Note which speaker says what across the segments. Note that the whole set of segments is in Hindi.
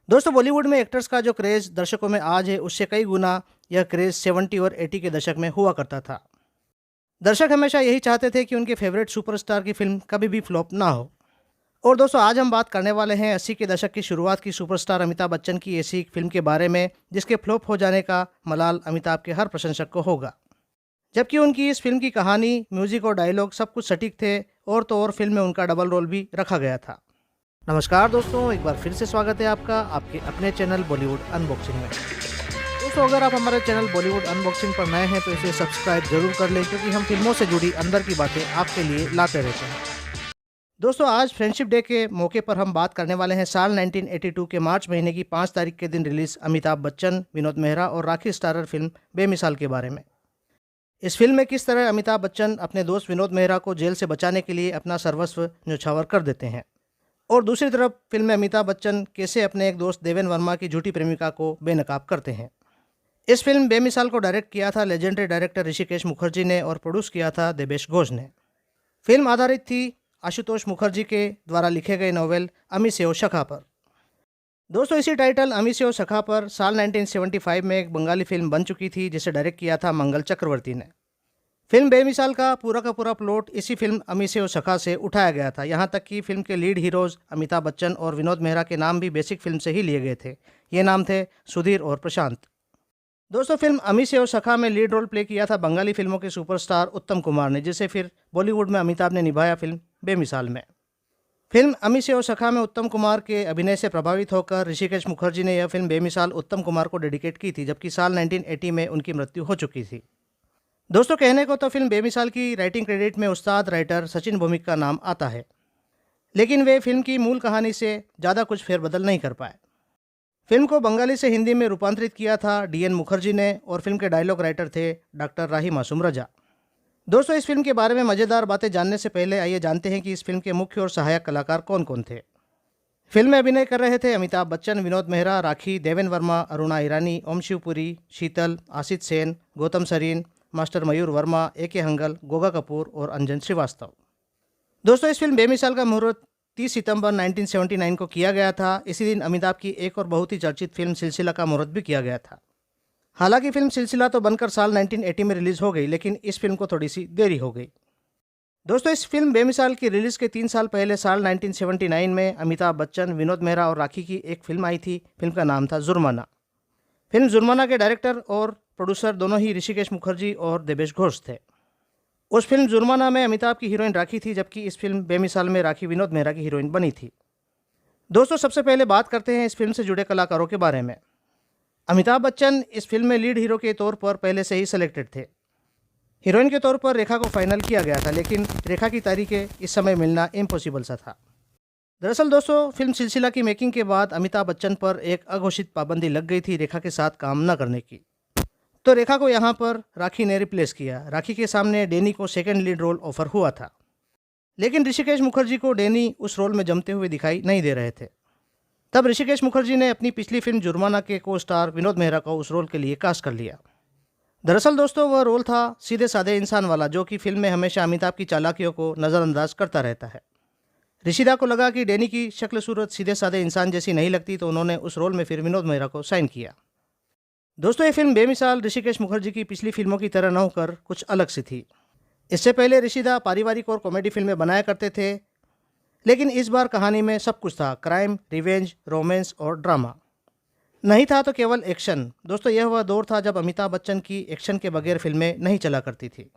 Speaker 1: दोस्तों बॉलीवुड में एक्टर्स का जो क्रेज़ दर्शकों में आज है उससे कई गुना यह क्रेज़ 70 और 80 के दशक में हुआ करता था। दर्शक हमेशा यही चाहते थे कि उनके फेवरेट सुपरस्टार की फिल्म कभी भी फ्लॉप ना हो। और दोस्तों आज हम बात करने वाले हैं 80 के दशक की शुरुआत की सुपरस्टार अमिताभ बच्चन की ऐसी एक फिल्म के बारे में जिसके फ्लॉप हो जाने का मलाल अमिताभ के हर प्रशंसक को होगा। जबकि उनकी इस फिल्म की कहानी, म्यूजिक और डायलॉग सब कुछ सटीक थे और तो और फिल्म में उनका डबल रोल भी रखा गया था। नमस्कार दोस्तों, एक बार फिर से स्वागत है आपका आपके अपने चैनल बॉलीवुड अनबॉक्सिंग में। दोस्तों अगर आप हमारे चैनल बॉलीवुड अनबॉक्सिंग पर नए हैं तो इसे सब्सक्राइब जरूर कर लें क्योंकि हम फिल्मों से जुड़ी अंदर की बातें आपके लिए लाते रहते हैं। दोस्तों आज फ्रेंडशिप डे के मौके पर हम बात करने वाले हैं साल 1982 के मार्च महीने की 5 तारीख के दिन रिलीज अमिताभ बच्चन, विनोद मेहरा और राखी स्टारर फिल्म बेमिसाल के बारे में। इस फिल्म में किस तरह अमिताभ बच्चन अपने दोस्त विनोद मेहरा को जेल से बचाने के लिए अपना सर्वस्व न्यौछावर कर देते हैं और दूसरी तरफ फिल्म में अमिताभ बच्चन कैसे अपने एक दोस्त देवेन वर्मा की झूठी प्रेमिका को बेनकाब करते हैं। इस फिल्म बेमिसाल को डायरेक्ट किया था लेजेंडरी डायरेक्टर ऋषिकेश मुखर्जी ने और प्रोड्यूस किया था देवेश घोष ने। फिल्म आधारित थी आशुतोष मुखर्जी के द्वारा लिखे गए नॉवेल अमी सेओ शखा पर। दोस्तों इसी टाइटल अमी सेओ शखा पर साल 1975 में एक बंगाली फिल्म बन चुकी थी जिसे डायरेक्ट किया था मंगल चक्रवर्ती ने। फिल्म बेमिसाल का पूरा प्लॉट इसी फिल्म अमी सेओ शखा से उठाया गया था। यहाँ तक कि फिल्म के लीड हीरोज अमिताभ बच्चन और विनोद मेहरा के नाम भी बेसिक फिल्म से ही लिए गए थे। ये नाम थे सुधीर और प्रशांत। दोस्तों फिल्म अमी सेओ शखा में लीड रोल प्ले किया था बंगाली फिल्मों के सुपरस्टार उत्तम कुमार ने, जिसे फिर बॉलीवुड में अमिताभ ने निभाया फिल्म बेमिसाल में। फिल्म अमी सेओ शखा में उत्तम कुमार के अभिनय से प्रभावित होकर ऋषिकेश मुखर्जी ने यह फिल्म बेमिसाल उत्तम कुमार को डेडिकेट की थी, जबकि साल 1980 में उनकी मृत्यु हो चुकी थी। दोस्तों कहने को तो फिल्म बेमिसाल की राइटिंग क्रेडिट में उस्ताद राइटर सचिन भौमिक का नाम आता है, लेकिन वे फिल्म की मूल कहानी से ज़्यादा कुछ फेरबदल नहीं कर पाए। फिल्म को बंगाली से हिंदी में रूपांतरित किया था डीएन मुखर्जी ने और फिल्म के डायलॉग राइटर थे डॉक्टर राही मासूम रजा। दोस्तों इस फिल्म के बारे में मज़ेदार बातें जानने से पहले आइए जानते हैं कि इस फिल्म के मुख्य और सहायक कलाकार कौन कौन थे। फिल्म में अभिनय कर रहे थे अमिताभ बच्चन, विनोद मेहरा, राखी, देवेन वर्मा, अरुणा ईरानी, ओम शिवपुरी, शीतल, आसित सेन, गौतम सरीन, मास्टर मयूर वर्मा, ए.के. हंगल, गोगा कपूर और अंजन श्रीवास्तव। दोस्तों इस फिल्म बेमिसाल का मुहूर्त 30 सितंबर 1979 को किया गया था। इसी दिन अमिताभ की एक और बहुत ही चर्चित फिल्म सिलसिला का मुहूर्त भी किया गया था। हालांकि फिल्म सिलसिला तो बनकर साल 1980 में रिलीज हो गई, लेकिन इस फिल्म को थोड़ी सी देरी हो गई। दोस्तों इस फिल्म बेमिसाल की रिलीज के 3 साल पहले साल 1979 में अमिताभ बच्चन, विनोद मेहरा और राखी की एक फिल्म आई थी। फिल्म का नाम था जुर्माना। फिल्म जुर्माना के डायरेक्टर और प्रोड्यूसर दोनों ही ऋषिकेश मुखर्जी और देवेश घोष थे। उस फिल्म जुर्माना में अमिताभ की हीरोइन राखी थी, जबकि इस फिल्म बेमिसाल में राखी विनोद मेहरा की हीरोइन बनी थी। दोस्तों सबसे पहले बात करते हैं इस फिल्म से जुड़े कलाकारों के बारे में। अमिताभ बच्चन इस फिल्म में लीड हीरो के तौर पर पहले से ही सेलेक्टेड थे। हीरोइन के तौर पर रेखा को फाइनल किया गया था, लेकिन रेखा की तारीखें इस समय मिलना इम्पॉसिबल सा था। दरअसल दोस्तों फिल्म सिलसिला की मेकिंग के बाद अमिताभ बच्चन पर एक अघोषित पाबंदी लग गई थी रेखा के साथ काम न करने की, तो रेखा को यहाँ पर राखी ने रिप्लेस किया। राखी के सामने डैनी को सेकंड लीड रोल ऑफर हुआ था, लेकिन ऋषिकेश मुखर्जी को डैनी उस रोल में जमते हुए दिखाई नहीं दे रहे थे। तब ऋषिकेश मुखर्जी ने अपनी पिछली फिल्म जुर्माना के को स्टार विनोद मेहरा को उस रोल के लिए कास्ट कर लिया। दरअसल दोस्तों वह रोल था सीधे साधे इंसान वाला, जो कि फिल्म में हमेशा अमिताभ की चालाकियों को नज़रअंदाज करता रहता है। ऋषिदा को लगा कि डैनी की शक्ल सूरत सीधे साधे इंसान जैसी नहीं लगती, तो उन्होंने उस रोल में फिर विनोद मेहरा को साइन किया। दोस्तों ये फिल्म बेमिसाल ऋषिकेश मुखर्जी की पिछली फिल्मों की तरह न होकर कुछ अलग सी थी। इससे पहले ऋषिदा पारिवारिक और कॉमेडी फिल्में बनाया करते थे, लेकिन इस बार कहानी में सब कुछ था, क्राइम, रिवेंज, रोमांस और ड्रामा। नहीं था तो केवल एक्शन। दोस्तों यह वह दौर था जब अमिताभ बच्चन की एक्शन के बगैर फिल्में नहीं चला करती थी।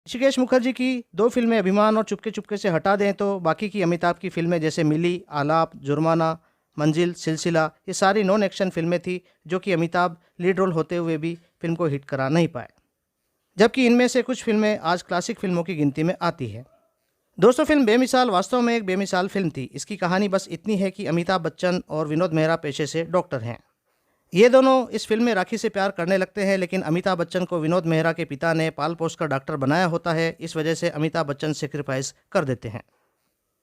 Speaker 1: ऋषिकेश मुखर्जी की 2 फिल्में अभिमान और चुपके चुपके से हटा दें तो बाकी की अमिताभ की फिल्में जैसे मिली, आलाप, जुर्माना, मंजिल, सिलसिला, ये सारी नॉन एक्शन फिल्में थी जो कि अमिताभ लीड रोल होते हुए भी फिल्म को हिट करा नहीं पाए, जबकि इनमें से कुछ फिल्में आज क्लासिक फिल्मों की गिनती में आती है। दोस्तों फिल्म बेमिसाल वास्तव में एक बेमिसाल फिल्म थी। इसकी कहानी बस इतनी है कि अमिताभ बच्चन और विनोद मेहरा पेशे से डॉक्टर हैं। ये दोनों इस फिल्म में राखी से प्यार करने लगते हैं, लेकिन अमिताभ बच्चन को विनोद मेहरा के पिता ने पाल पोस कर डॉक्टर बनाया होता है। इस वजह से अमिताभ बच्चन सेक्रीफाइस कर देते हैं।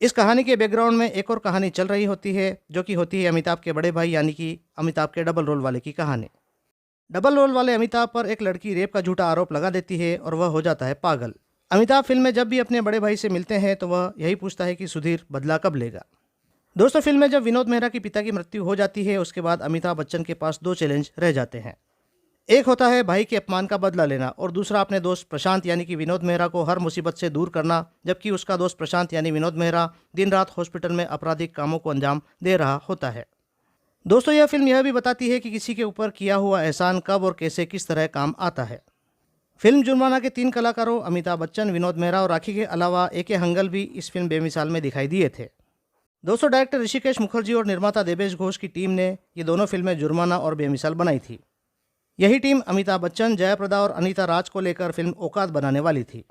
Speaker 1: इस कहानी के बैकग्राउंड में एक और कहानी चल रही होती है, जो कि होती है अमिताभ के बड़े भाई यानी कि अमिताभ के डबल रोल वाले की कहानी। डबल रोल वाले अमिताभ पर एक लड़की रेप का झूठा आरोप लगा देती है और वह हो जाता है पागल। अमिताभ फिल्म में जब भी अपने बड़े भाई से मिलते हैं तो वह यही पूछता है कि सुधीर बदला कब लेगा। दोस्तों फिल्म में जब विनोद मेहरा के पिता की मृत्यु हो जाती है उसके बाद अमिताभ बच्चन के पास दो चैलेंज रह जाते हैं। एक होता है भाई के अपमान का बदला लेना और दूसरा अपने दोस्त प्रशांत यानी कि विनोद मेहरा को हर मुसीबत से दूर करना, जबकि उसका दोस्त प्रशांत यानी विनोद मेहरा दिन रात हॉस्पिटल में आपराधिक कामों को अंजाम दे रहा होता है। दोस्तों यह फिल्म यह भी बताती है कि किसी के ऊपर किया हुआ एहसान कब और कैसे किस तरह काम आता है। फिल्म जुर्माना के 3 कलाकारों अमिताभ बच्चन, विनोद मेहरा और राखी के अलावा ए.के. हंगल भी इस फिल्म बेमिसाल में दिखाई दिए थे। दोस्तों डायरेक्टर ऋषिकेश मुखर्जी और निर्माता देवेश घोष की टीम ने ये दोनों फिल्में जुर्माना और बेमिसाल बनाई थी। यही टीम अमिताभ बच्चन, जयाप्रदा और अनीता राज को लेकर फिल्म औकात बनाने वाली थी।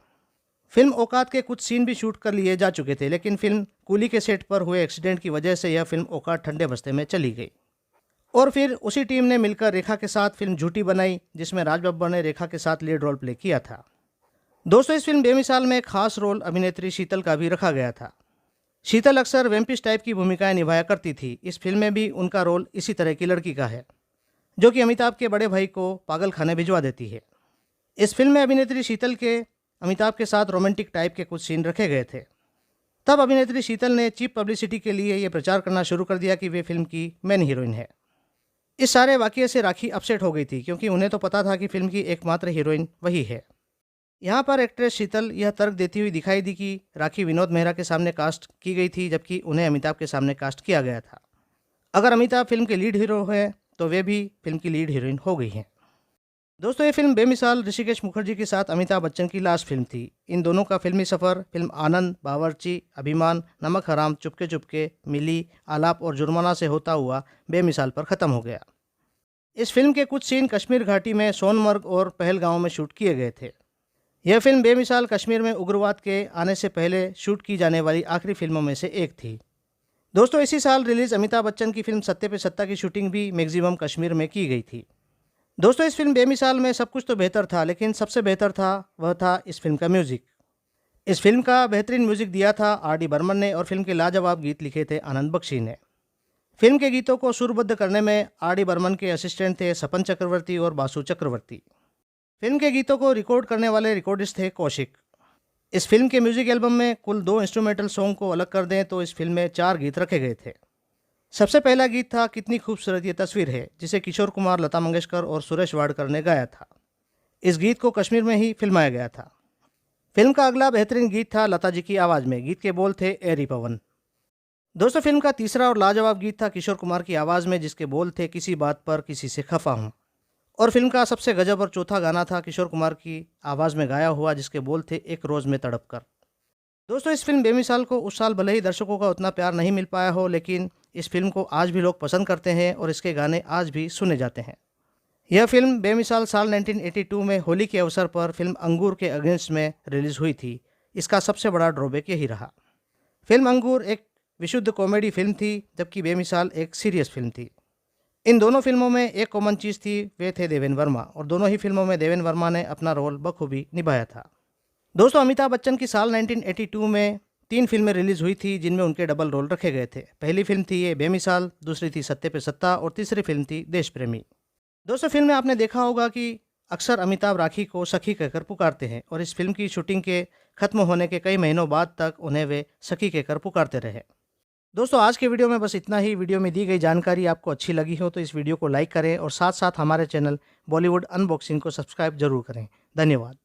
Speaker 1: फिल्म औकात के कुछ सीन भी शूट कर लिए जा चुके थे, लेकिन फिल्म कूली के सेट पर हुए एक्सीडेंट की वजह से यह फिल्म औकात ठंडे बस्ते में चली गई। और फिर उसी टीम ने मिलकर रेखा के साथ फिल्म झूठी बनाई, जिसमें राज बब्बर ने रेखा के साथ लीड रोल प्ले किया था। दोस्तों इस फिल्म बेमिसाल में एक खास रोल अभिनेत्री शीतल का भी रखा गया था। शीतल अक्सर वैम्पिश टाइप की भूमिकाएं निभाया करती थी। इस फिल्म में भी उनका रोल इसी तरह की लड़की का है, जो कि अमिताभ के बड़े भाई को पागल खाने भिजवा देती है। इस फिल्म में अभिनेत्री शीतल के अमिताभ के साथ रोमांटिक टाइप के कुछ सीन रखे गए थे। तब अभिनेत्री शीतल ने चीप पब्लिसिटी के लिए ये प्रचार करना शुरू कर दिया कि वे फिल्म की मेन हीरोइन है। इस सारे वाकये से राखी अपसेट हो गई थी, क्योंकि उन्हें तो पता था कि फिल्म की एकमात्र हीरोइन वही है। यहाँ पर एक्ट्रेस शीतल यह तर्क देती हुई दिखाई दी कि राखी विनोद मेहरा के सामने कास्ट की गई थी, जबकि उन्हें अमिताभ के सामने कास्ट किया गया था। अगर अमिताभ फिल्म के लीड हीरो हैं तो वे भी फिल्म की लीड हीरोइन हो गई हैं। दोस्तों ये फिल्म बेमिसाल ऋषिकेश मुखर्जी के साथ अमिताभ बच्चन की लास्ट फिल्म थी। इन दोनों का फिल्मी सफ़र फिल्म आनंद, बावर्ची, अभिमान, नमक हराम, चुपके चुपके, मिली, आलाप और जुर्माना से होता हुआ बेमिसाल पर ख़त्म हो गया। इस फिल्म के कुछ सीन कश्मीर घाटी में सोनमर्ग और पहलगांव में शूट किए गए थे। यह फिल्म बेमिसाल कश्मीर में उग्रवाद के आने से पहले शूट की जाने वाली आखिरी फिल्मों में से एक थी। दोस्तों इसी साल रिलीज अमिताभ बच्चन की फिल्म सत्ते पे सत्ता की शूटिंग भी मैक्सिमम कश्मीर में की गई थी। दोस्तों इस फिल्म बेमिसाल में सब कुछ तो बेहतर था, लेकिन सबसे बेहतर था वह था इस फिल्म का म्यूज़िक। इस फिल्म का बेहतरीन म्यूज़िक दिया था आर.डी. बर्मन ने और फिल्म के लाजवाब गीत लिखे थे आनंद बख्शी ने। फिल्म के गीतों को सुरबद्ध करने में आर.डी. बर्मन के असिस्टेंट थे सपन चक्रवर्ती और बासु चक्रवर्ती। फिल्म के गीतों को रिकॉर्ड करने वाले रिकॉर्डिस्ट थे कौशिक। इस फिल्म के म्यूजिक एल्बम में कुल 2 इंस्ट्रूमेंटल सॉन्ग को अलग कर दें तो इस फिल्म में 4 गीत रखे गए थे। सबसे पहला गीत था कितनी खूबसूरत ये तस्वीर है, जिसे किशोर कुमार, लता मंगेशकर और सुरेश वाडकर ने गाया था। इस गीत को कश्मीर में ही फिल्माया गया था। फिल्म का अगला बेहतरीन गीत था लता जी की आवाज़ में। गीत के बोल थे एरी पवन। दोस्तों फिल्म का तीसरा और लाजवाब गीत था किशोर कुमार की आवाज़ में, जिसके बोल थे किसी बात पर किसी से खफा हूँ। और फिल्म का सबसे गजब और चौथा गाना था किशोर कुमार की आवाज़ में गाया हुआ, जिसके बोल थे एक रोज़ में तड़प कर। दोस्तों इस फिल्म बेमिसाल को उस साल भले ही दर्शकों का उतना प्यार नहीं मिल पाया हो, लेकिन इस फिल्म को आज भी लोग पसंद करते हैं और इसके गाने आज भी सुने जाते हैं। यह फिल्म बेमिसाल साल 1982 में होली के अवसर पर फिल्म अंगूर के अगेंस्ट में रिलीज़ हुई थी। इसका सबसे बड़ा ड्रॉबैक यही रहा। फिल्म अंगूर एक विशुद्ध कॉमेडी फिल्म थी, जबकि बेमिसाल एक सीरियस फिल्म थी। इन दोनों फिल्मों में एक कॉमन चीज़ थी, वे थे देवेन वर्मा, और दोनों ही फिल्मों में देवेन वर्मा ने अपना रोल बखूबी निभाया था। दोस्तों अमिताभ बच्चन की साल 1982 में 3 फिल्में रिलीज़ हुई थी, जिनमें उनके डबल रोल रखे गए थे। पहली फिल्म थी ये बेमिसाल, दूसरी थी सत्ते पे सत्ता और तीसरी फिल्म थी देश प्रेमी। दोस्तों फिल्म में आपने देखा होगा कि अक्सर अमिताभ राखी को सखी कहकर पुकारते हैं और इस फिल्म की शूटिंग के खत्म होने के कई महीनों बाद तक उन्हें वे सखी कहकर पुकारते रहे। दोस्तों आज के वीडियो में बस इतना ही। वीडियो में दी गई जानकारी आपको अच्छी लगी हो तो इस वीडियो को लाइक करें और साथ साथ हमारे चैनल बॉलीवुड अनबॉक्सिंग को सब्सक्राइब जरूर करें। धन्यवाद।